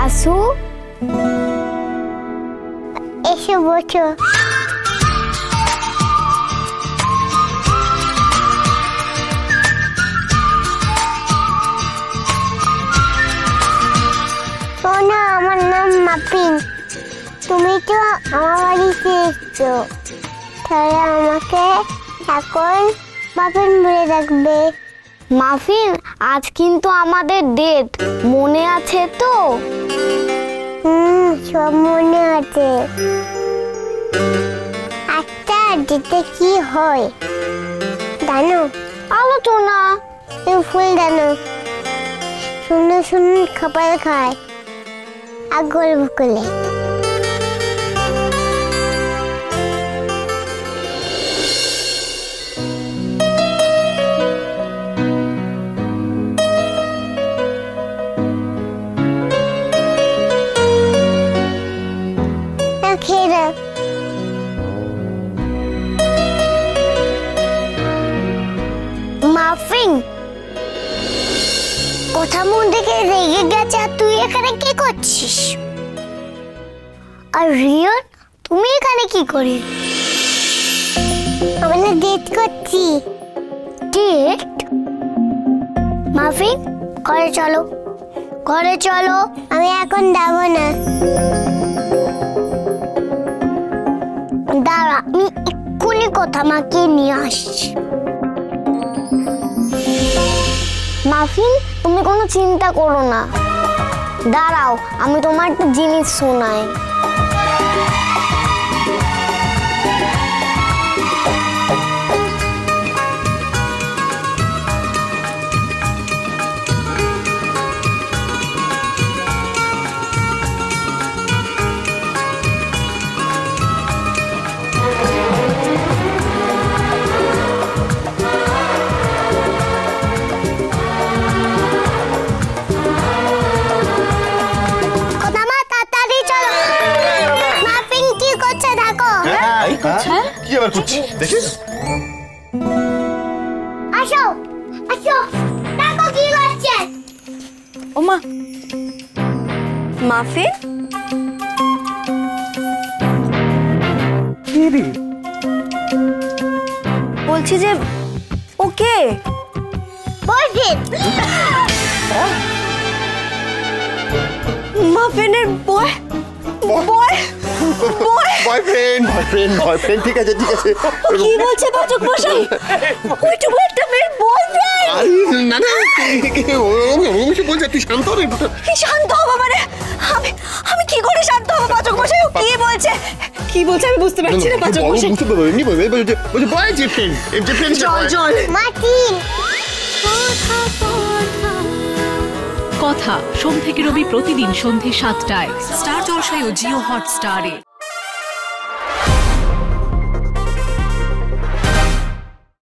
আসু, এসে বসো। শোনো, আমার নাম মাফিন। তুমি তো আমার বাড়িতে এসছো, তাহলে আমাকে এখন মাফিন বলে ডাকবে। মাফিন, আজ কিন্তু আমাদের ডেট, মনে আছে তো? সব মনে আছে। আচ্ছা, ডেটে কি হয় জানো? আলোচনা। তুমি ফুল জানো, শুনে শুনে খাবার খায় আর গল্প করে। খেয়ে দাও। মাফিন, কথা মন থেকে রেগে গেছে, আর তুই এখানে কি করছিস? আর রিয়ন, তুমি এখানে কি করে? আমরা ডেট করছি। ডেট? মাফিন, ঘরে চলো, ঘরে চলো। আমি এখন যাবো না। দাঁড়া, আমি এক্ষুনি কথা মাকে নিয়ে আসছি। মাফিন, তুমি কোনো চিন্তা করো না, দাঁড়াও, আমি তোমার একটা জিনিস শোনাই। কি আবার করছি দেখি? আসো আসো, দেখো কি করছে। ওমা, মাফিন, কি রে? বলছি যে ওকে মাফিনের বয় বয় বয়ফ্রেন্ড বয়ফ্রেন্ড বয়ফ্রেন্ড ঠিক আছে ঠিক আছে। কি বলছে পাচক মশাই? ওইটুকু একটা মেয়ের বয়ফ্রেন্ড? না না, কি বলছে? তুই শান্ত রে। কি শান্ত হবো মানে? আমি কি করে শান্ত হবো পাচক মশাই? ও কি বলছে আমি বুঝতে পারছি না পাচক মশাই। বুঝতে পারবো, এমনি বলবে বলছে বয়ফ্রেন্ড ফ্রেন্ড। চল মার্টিন। কথা সোম থেকে রবি প্রতিদিন সন্ধ্যে ৭টায় স্টার জলসায় ও জিও হটস্টারে।